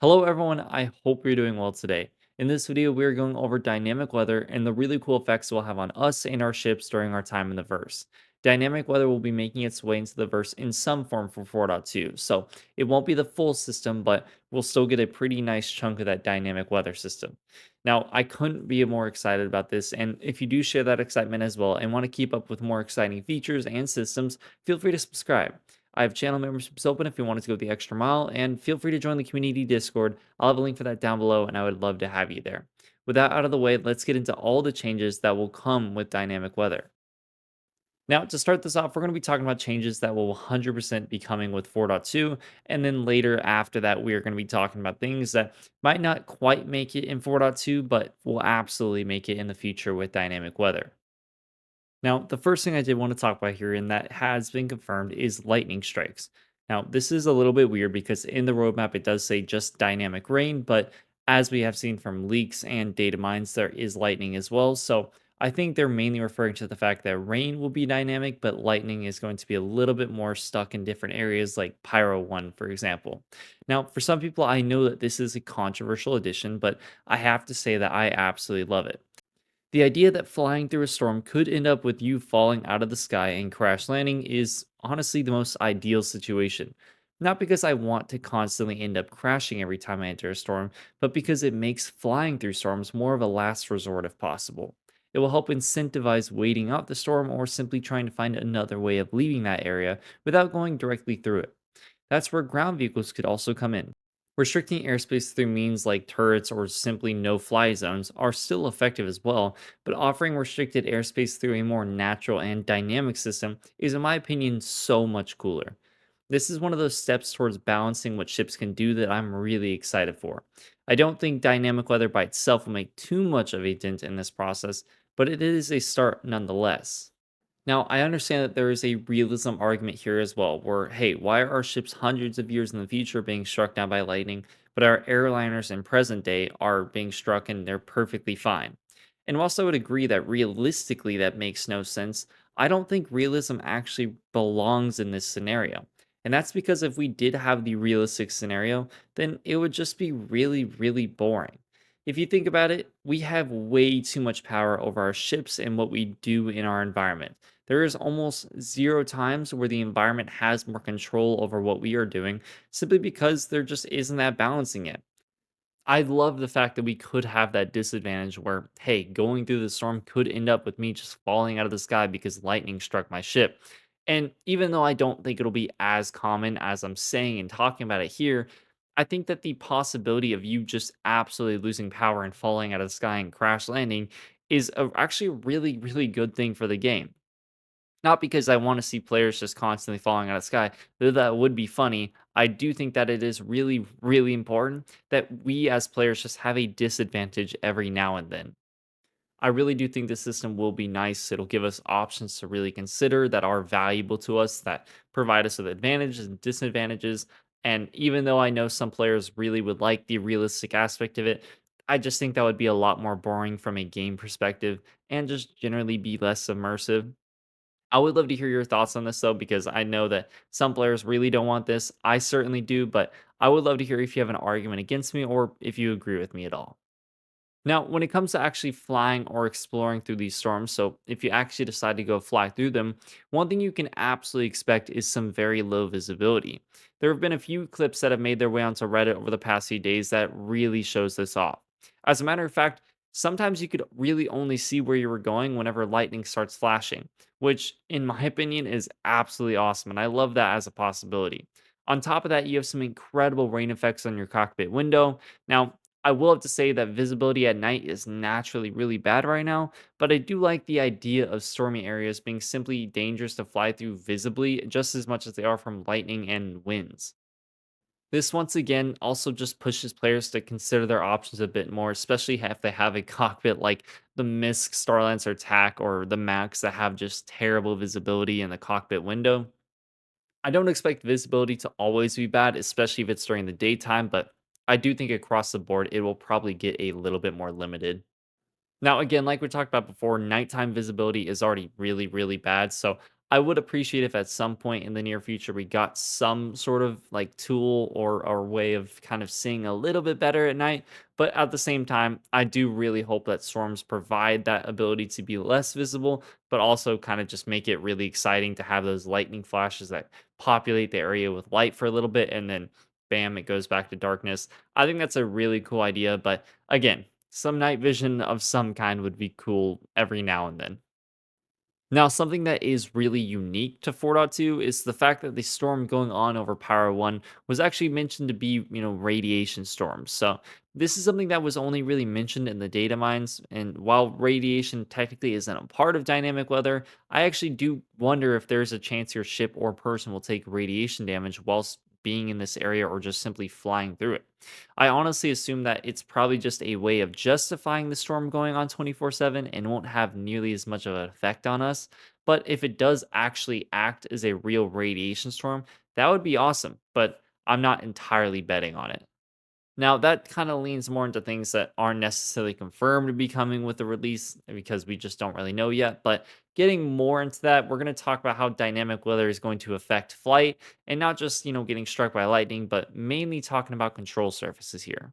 Hello everyone, I hope you're doing well today. In this video, we're going over dynamic weather and the really cool effects it will have on us and our ships during our time in the verse. Dynamic weather will be making its way into the verse in some form for 4.2, so it won't be the full system, but we'll still get a pretty nice chunk of that dynamic weather system. Now, I couldn't be more excited about this, and if you do share that excitement as well and want to keep up with more exciting features and systems, feel free to subscribe. I have channel memberships open if you wanted to go the extra mile, and feel free to join the community Discord. I'll have a link for that down below, and I would love to have you there. With that out of the way, let's get into all the changes that will come with dynamic weather. Now, to start this off, we're going to be talking about changes that will 100% be coming with 4.2, and then later after that, we are going to be talking about things that might not quite make it in 4.2, but will absolutely make it in the future with dynamic weather. Now, the first thing I did want to talk about here, and that has been confirmed, is lightning strikes. Now, this is a little bit weird because in the roadmap it does say just dynamic rain, but as we have seen from leaks and data mines, there is lightning as well. So I think they're mainly referring to the fact that rain will be dynamic, but lightning is going to be a little bit more stuck in different areas, like Pyro 1, for example. Now, for some people, I know that this is a controversial addition, but I have to say that I absolutely love it. The idea that flying through a storm could end up with you falling out of the sky and crash landing is honestly the most ideal situation. Not because I want to constantly end up crashing every time I enter a storm, but because it makes flying through storms more of a last resort if possible. It will help incentivize waiting out the storm or simply trying to find another way of leaving that area without going directly through it. That's where ground vehicles could also come in. Restricting airspace through means like turrets or simply no fly zones are still effective as well, but offering restricted airspace through a more natural and dynamic system is, in my opinion, so much cooler. This is one of those steps towards balancing what ships can do that I'm really excited for. I don't think dynamic weather by itself will make too much of a dent in this process, but it is a start nonetheless. Now, I understand that there is a realism argument here as well, where, hey, why are our ships hundreds of years in the future being struck down by lightning, but our airliners in present day are being struck and they're perfectly fine? And whilst I would agree that realistically that makes no sense, I don't think realism actually belongs in this scenario. And that's because if we did have the realistic scenario, then it would just be really, really boring. If you think about it, we have way too much power over our ships and what we do in our environment. There is almost zero times where the environment has more control over what we are doing simply because there just isn't that balancing it. I love the fact that we could have that disadvantage where, hey, going through the storm could end up with me just falling out of the sky because lightning struck my ship. And even though I don't think it'll be as common as I'm saying and talking about it here, I think that the possibility of you just absolutely losing power and falling out of the sky and crash landing is actually a really, really good thing for the game. Not because I wanna see players just constantly falling out of the sky, though that would be funny. I do think that it is really, really important that we as players just have a disadvantage every now and then. I really do think the system will be nice. It'll give us options to really consider that are valuable to us, that provide us with advantages and disadvantages. And even though I know some players really would like the realistic aspect of it, I just think that would be a lot more boring from a game perspective and just generally be less immersive. I would love to hear your thoughts on this though, because I know that some players really don't want this. I certainly do, but I would love to hear if you have an argument against me or if you agree with me at all. Now, when it comes to actually flying or exploring through these storms, so if you actually decide to go fly through them, one thing you can absolutely expect is some very low visibility. There have been a few clips that have made their way onto Reddit over the past few days that really shows this off. As a matter of fact, sometimes you could really only see where you were going whenever lightning starts flashing, which, in my opinion, is absolutely awesome. And I love that as a possibility. On top of that, you have some incredible rain effects on your cockpit window. Now, I will have to say that visibility at night is naturally really bad right now, but I do like the idea of stormy areas being simply dangerous to fly through visibly just as much as they are from lightning and winds. This once again also just pushes players to consider their options a bit more, especially if they have a cockpit like the MISC Starlancer TAC or the Max that have just terrible visibility in the cockpit window. I don't expect visibility to always be bad, especially if it's during the daytime, but I do think across the board it will probably get a little bit more limited. Now, again, like we talked about before, nighttime visibility is already really, really bad. So I would appreciate if at some point in the near future we got some sort of like tool or way of kind of seeing a little bit better at night. But at the same time, I do really hope that storms provide that ability to be less visible, but also kind of just make it really exciting to have those lightning flashes that populate the area with light for a little bit and then bam, it goes back to darkness. I think that's a really cool idea. But again, some night vision of some kind would be cool every now and then. Now, something that is really unique to 4.2 is the fact that the storm going on over Pyro 1 was actually mentioned to be, radiation storms. So, this is something that was only really mentioned in the data mines. And while radiation technically isn't a part of dynamic weather, I actually do wonder if there's a chance your ship or person will take radiation damage whilst being in this area or just simply flying through it. I honestly assume that it's probably just a way of justifying the storm going on 24/7 and won't have nearly as much of an effect on us. But if it does actually act as a real radiation storm, that would be awesome. But I'm not entirely betting on it. Now, that kind of leans more into things that aren't necessarily confirmed to be coming with the release because we just don't really know yet. But getting more into that, we're going to talk about how dynamic weather is going to affect flight and not just, getting struck by lightning, but mainly talking about control surfaces here.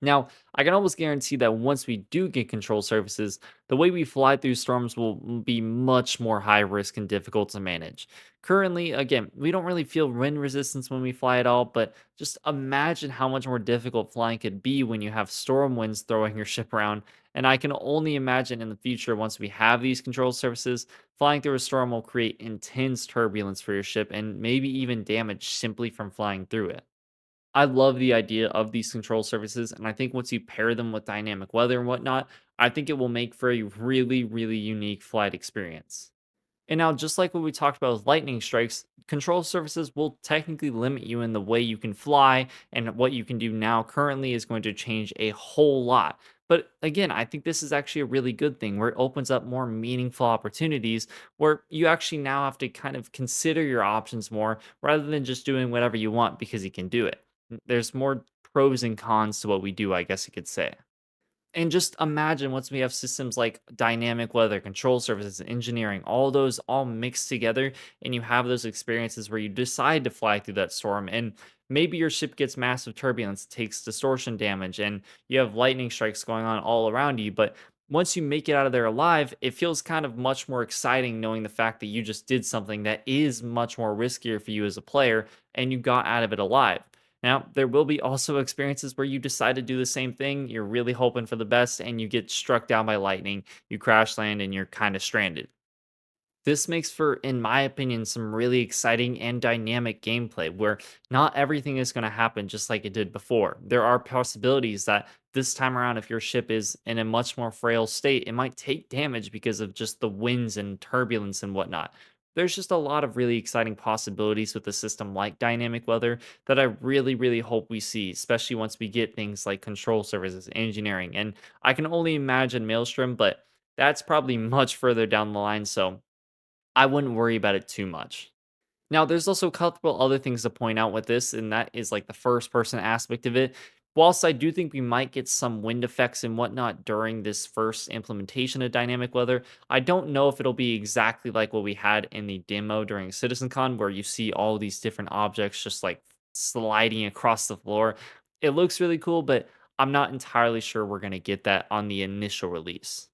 Now, I can almost guarantee that once we do get control surfaces, the way we fly through storms will be much more high risk and difficult to manage. Currently, again, we don't really feel wind resistance when we fly at all, but just imagine how much more difficult flying could be when you have storm winds throwing your ship around. And I can only imagine in the future, once we have these control surfaces, flying through a storm will create intense turbulence for your ship and maybe even damage simply from flying through it. I love the idea of these control surfaces, and I think once you pair them with dynamic weather and whatnot, I think it will make for a really, really unique flight experience. And now, just like what we talked about with lightning strikes, control surfaces will technically limit you in the way you can fly, and what you can do now currently is going to change a whole lot. But again, I think this is actually a really good thing where it opens up more meaningful opportunities where you actually now have to kind of consider your options more rather than just doing whatever you want because you can do it. There's more pros and cons to what we do, I guess you could say. And just imagine once we have systems like dynamic weather, control surfaces, engineering, all those all mixed together, and you have those experiences where you decide to fly through that storm, and maybe your ship gets massive turbulence, takes distortion damage, and you have lightning strikes going on all around you. But once you make it out of there alive, it feels kind of much more exciting knowing the fact that you just did something that is much more riskier for you as a player and you got out of it alive. Now, there will be also experiences where you decide to do the same thing. You're really hoping for the best and you get struck down by lightning, you crash land, and you're kind of stranded. This makes for, in my opinion, some really exciting and dynamic gameplay where not everything is going to happen just like it did before. There are possibilities that this time around, if your ship is in a much more frail state, it might take damage because of just the winds and turbulence and whatnot. There's just a lot of really exciting possibilities with a system like dynamic weather that I really, really hope we see, especially once we get things like control services, engineering, and I can only imagine Maelstrom, but that's probably much further down the line. So I wouldn't worry about it too much. Now, there's also a couple other things to point out with this, and that is like the first person aspect of it. Whilst I do think we might get some wind effects and whatnot during this first implementation of dynamic weather, I don't know if it'll be exactly like what we had in the demo during CitizenCon, where you see all these different objects just like sliding across the floor. It looks really cool, but I'm not entirely sure we're going to get that on the initial release.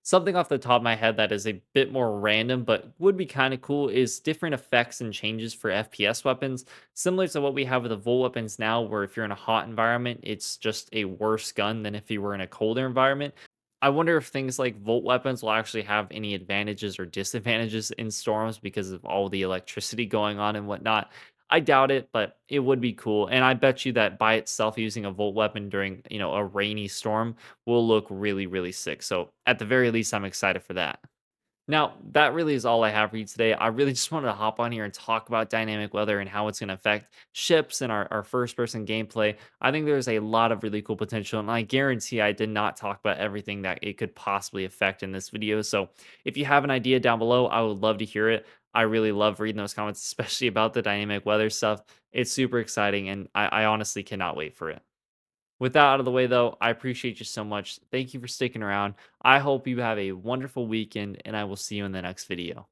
Something off the top of my head that is a bit more random, but would be kind of cool is different effects and changes for FPS weapons, similar to what we have with the Volt weapons now, where if you're in a hot environment, it's just a worse gun than if you were in a colder environment. I wonder if things like Volt weapons will actually have any advantages or disadvantages in storms because of all the electricity going on and whatnot. I doubt it, but it would be cool. And I bet you that by itself using a Volt weapon during, a rainy storm will look really, really sick. So at the very least, I'm excited for that. Now, that really is all I have for you today. I really just wanted to hop on here and talk about dynamic weather and how it's going to affect ships and our first person gameplay. I think there's a lot of really cool potential, and I guarantee I did not talk about everything that it could possibly affect in this video. So if you have an idea down below, I would love to hear it. I really love reading those comments, especially about the dynamic weather stuff. It's super exciting, and I honestly cannot wait for it. With that out of the way, though, I appreciate you so much. Thank you for sticking around. I hope you have a wonderful weekend, and I will see you in the next video.